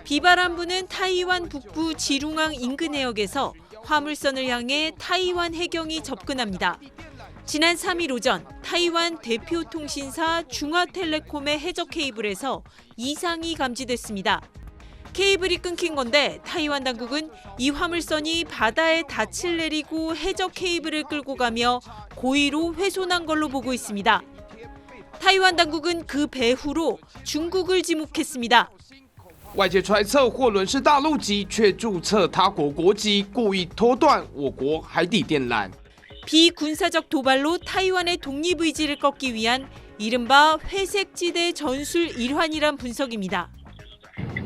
비바람 부는 타이완 북부 지룽항 인근 해역에서 화물선을 향해 타이완 해경이 접근합니다. 지난 3일 오전 타이완 대표 통신사 중화텔레콤의 해저 케이블에서 이상이 감지됐습니다. 케이블이 끊긴 건데 타이완 당국은 이 화물선이 바다에 닻을 내리고 해저 케이블을 끌고 가며 고의로 훼손한 걸로 보고 있습니다. 타이완 당국은 그 배후로 중국을 지목했습니다. 外界揣测货轮是大陆籍，却注册他国国籍，故意拖断我国海底电缆。 비군사적 도발로 타이완의 독립 의지를 꺾기 위한 이른바 회색지대 전술 일환이란 분석입니다.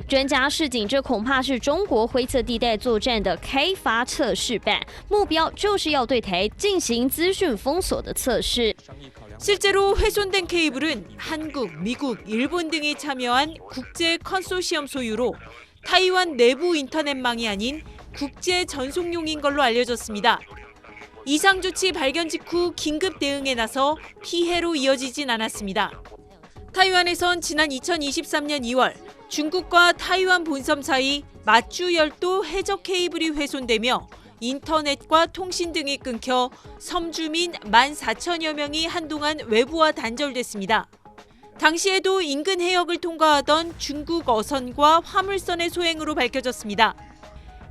专家示警，这恐怕是中国灰色地带作战的开发测试版，目标就是要对台进行资讯封锁的测试。 실제로 훼손된 케이블은 한국, 미국, 일본 등이 참여한 국제 컨소시엄 소유로 타이완 내부 인터넷망이 아닌 국제 전송용인 걸로 알려졌습니다. 이상 조치 발견 직후 긴급 대응에 나서 피해로 이어지진 않았습니다. 타이완에선 지난 2023년 2월 중국과 타이완 본섬 사이 마쭈 열도 해저 케이블이 훼손되며 인터넷과 통신 등이 끊겨 섬 주민 14,000여 명이 한동안 외부와 단절됐습니다. 당시에도 인근 해역을 통과하던 중국 어선과 화물선의 소행으로 밝혀졌습니다.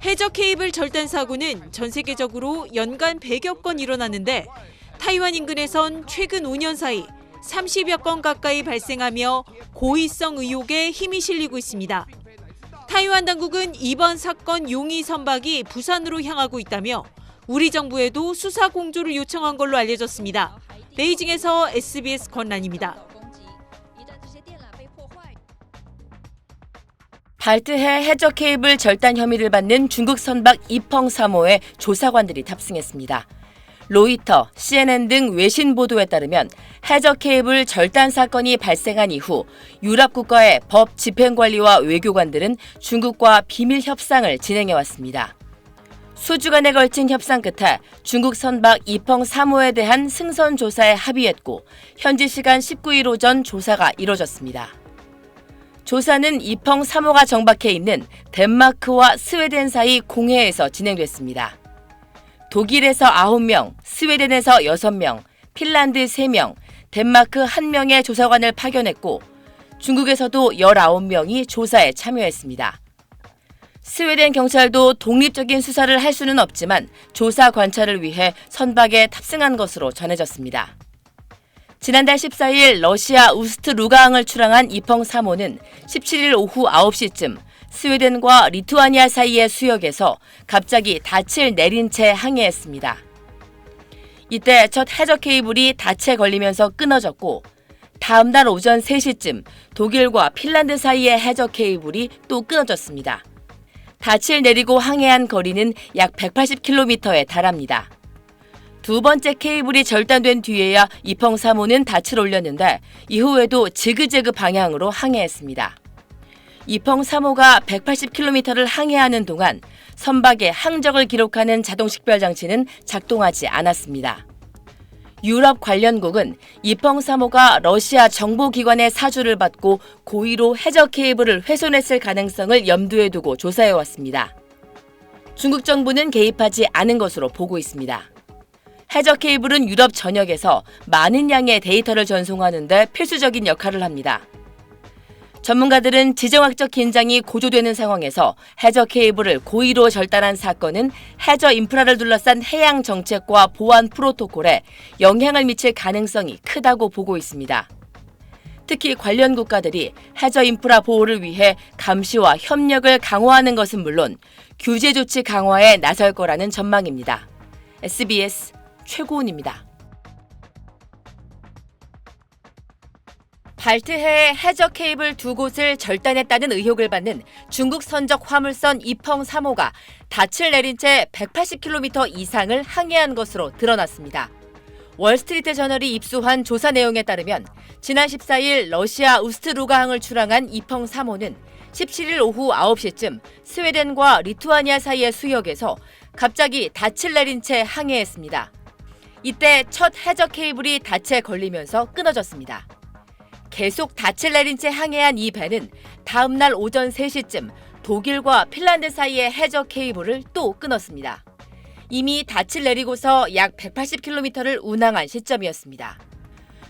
해저 케이블 절단 사고는 전 세계적으로 연간 100여 건 일어나는데 타이완 인근에선 최근 5년 사이 30여 건 가까이 발생하며 고의성 의혹에 힘이 실리고 있습니다. 타이완 당국은 이번 사건 용의 선박이 부산으로 향하고 있다며 우리 정부에도 수사 공조를 요청한 걸로 알려졌습니다. 베이징에서 SBS 권란입니다. 발트해 해저 케이블 절단 혐의를 받는 중국 선박 이펑 3호에 조사관들이 탑승했습니다. 로이터, CNN 등 외신 보도에 따르면 해저 케이블 절단 사건이 발생한 이후 유럽 국가의 법 집행관리와 외교관들은 중국과 비밀 협상을 진행해왔습니다. 수주간에 걸친 협상 끝에 중국 선박 이펑 3호에 대한 승선 조사에 합의했고 현지 시간 19일 오전 조사가 이뤄졌습니다. 조사는 이펑 3호가 정박해 있는 덴마크와 스웨덴 사이 공해에서 진행됐습니다. 독일에서 9명, 스웨덴에서 6명, 핀란드 3명, 덴마크 1명의 조사관을 파견했고 중국에서도 19명이 조사에 참여했습니다. 스웨덴 경찰도 독립적인 수사를 할 수는 없지만 조사 관찰을 위해 선박에 탑승한 것으로 전해졌습니다. 지난달 14일 러시아 우스트 루가항을 출항한 이펑 3호는 17일 오후 9시쯤 스웨덴과 리투아니아 사이의 수역에서 갑자기 닻을 내린 채 항해했습니다. 이때 첫 해저 케이블이 닻에 걸리면서 끊어졌고 다음 날 오전 3시쯤 독일과 핀란드 사이의 해저 케이블이 또 끊어졌습니다. 닻을 내리고 항해한 거리는 약 180km에 달합니다. 두 번째 케이블이 절단된 뒤에야 이펑 3호는 닻을 올렸는데 이후에도 지그재그 방향으로 항해했습니다. 이펑 3호가 180km를 항해하는 동안 선박의 항적을 기록하는 자동 식별 장치는 작동하지 않았습니다. 유럽 관련국은 이펑 3호가 러시아 정보기관의 사주를 받고 고의로 해저 케이블을 훼손했을 가능성을 염두에 두고 조사해왔습니다. 중국 정부는 개입하지 않은 것으로 보고 있습니다. 해저 케이블은 유럽 전역에서 많은 양의 데이터를 전송하는 데 필수적인 역할을 합니다. 전문가들은 지정학적 긴장이 고조되는 상황에서 해저 케이블을 고의로 절단한 사건은 해저 인프라를 둘러싼 해양 정책과 보안 프로토콜에 영향을 미칠 가능성이 크다고 보고 있습니다. 특히 관련 국가들이 해저 인프라 보호를 위해 감시와 협력을 강화하는 것은 물론 규제 조치 강화에 나설 거라는 전망입니다. SBS 최고은입니다. 발트해의 해저 케이블 두 곳을 절단했다는 의혹을 받는 중국 선적 화물선 이펑 3호가 닻을 내린 채 180km 이상을 항해한 것으로 드러났습니다. 월스트리트 저널이 입수한 조사 내용에 따르면 지난 14일 러시아 우스트루가항을 출항한 이펑 3호는 17일 오후 9시쯤 스웨덴과 리투아니아 사이의 수역에서 갑자기 닻을 내린 채 항해했습니다. 이때 첫 해저 케이블이 닻에 걸리면서 끊어졌습니다. 계속 닻을 내린 채 항해한 이 배는 다음 날 오전 3시쯤 독일과 핀란드 사이의 해저 케이블을 또 끊었습니다. 이미 닻을 내리고서 약 180km를 운항한 시점이었습니다.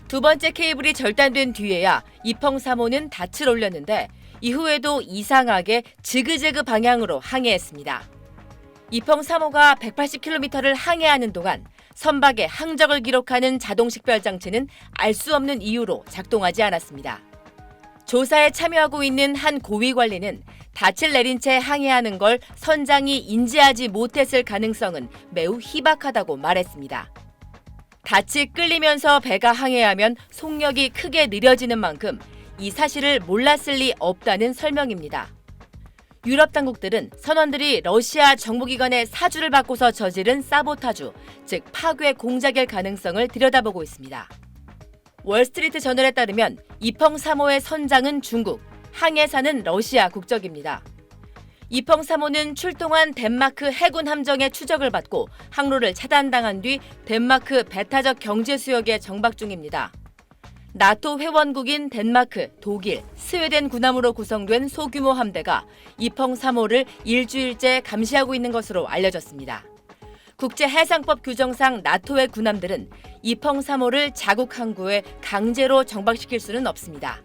두 번째 케이블이 절단된 뒤에야 이펑 3호는 닻을 올렸는데 이후에도 이상하게 지그재그 방향으로 항해했습니다. 이펑 3호가 180km를 항해하는 동안 선박의 항적을 기록하는 자동 식별 장치는 알 수 없는 이유로 작동하지 않았습니다. 조사에 참여하고 있는 한 고위 관리는 닻을 내린 채 항해하는 걸 선장이 인지하지 못했을 가능성은 매우 희박하다고 말했습니다. 닻이 끌리면서 배가 항해하면 속력이 크게 느려지는 만큼 이 사실을 몰랐을 리 없다는 설명입니다. 유럽 당국들은 선원들이 러시아 정보기관의 사주를 받고서 저지른 사보타주, 즉 파괴 공작일 가능성을 들여다보고 있습니다. 월스트리트 저널에 따르면 이펑 3호의 선장은 중국, 항해사는 러시아 국적입니다. 이펑 3호는 출동한 덴마크 해군 함정의 추적을 받고 항로를 차단당한 뒤 덴마크 배타적 경제 수역에 정박 중입니다. 나토 회원국인 덴마크, 독일, 스웨덴 군함으로 구성된 소규모 함대가 이펑 3호를 일주일째 감시하고 있는 것으로 알려졌습니다. 국제해상법 규정상 나토의 군함들은 이펑 3호를 자국 항구에 강제로 정박시킬 수는 없습니다.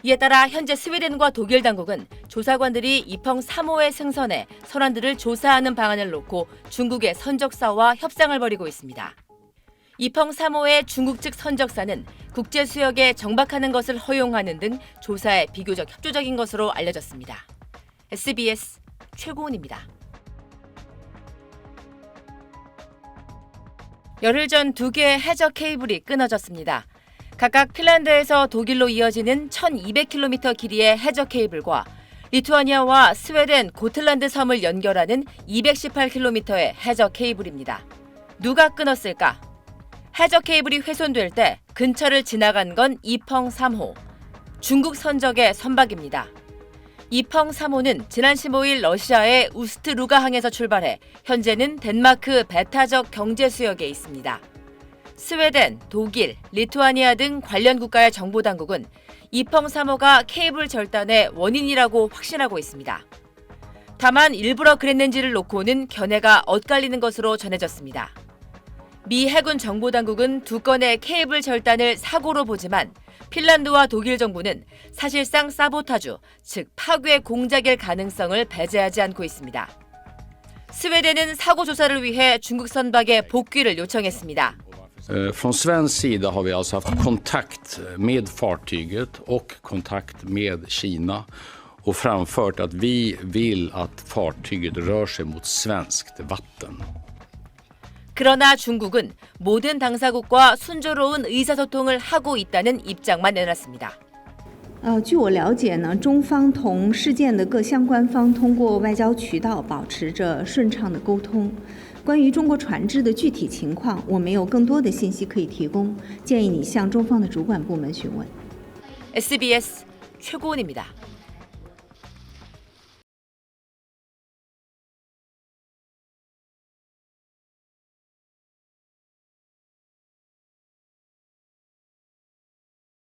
이에 따라 현재 스웨덴과 독일 당국은 조사관들이 이펑 3호의 승선에 선원들을 조사하는 방안을 놓고 중국의 선적사와 협상을 벌이고 있습니다. 이펑 3호의 중국 측 선적사는 국제 수역에 정박하는 것을 허용하는 등 조사에 비교적 협조적인 것으로 알려졌습니다. SBS 최고은입니다. 열흘 전 2개의 해저 케이블이 끊어졌습니다. 각각 핀란드에서 독일로 이어지는 1200km 길이의 해저 케이블과 리투아니아와 스웨덴 고틀란드 섬을 연결하는 218km의 해저 케이블입니다. 누가 끊었을까? 해저 케이블이 훼손될 때 근처를 지나간 건 이펑 3호, 중국 선적의 선박입니다. 이펑 3호는 지난 15일 러시아의 우스트루가항에서 출발해 현재는 덴마크 배타적 경제 수역에 있습니다. 스웨덴, 독일, 리투아니아 등 관련 국가의 정보당국은 이펑 3호가 케이블 절단의 원인이라고 확신하고 있습니다. 다만 일부러 그랬는지를 놓고는 견해가 엇갈리는 것으로 전해졌습니다. 미 해군 정보당국은 2건의 케이블 절단을 사고로 보지만 핀란드와 독일 정부는 사실상 사보타주, 즉 파괴 공작일 가능성을 배제하지 않고 있습니다. 스웨덴은 사고 조사를 위해 중국 선박에 복귀를 요청했습니다. Från svensk sida har vi alltså haft kontakt med fartyget och kontakt med Kina och framfört att vi vill att fartyget rör sig mot svenskt vatten. 그러나 중국은 모든 당사국과 순조로운 의사소통을 하고 있다는 입장만 내놨습니다. 据我了解呢，中方同事件的各相关方通过外交渠道保持着顺畅的沟通。关于中国船只的具体情况，我没有更多的信息可以提供，建议你向中方的主管部门询问。 SBS 최고은입니다.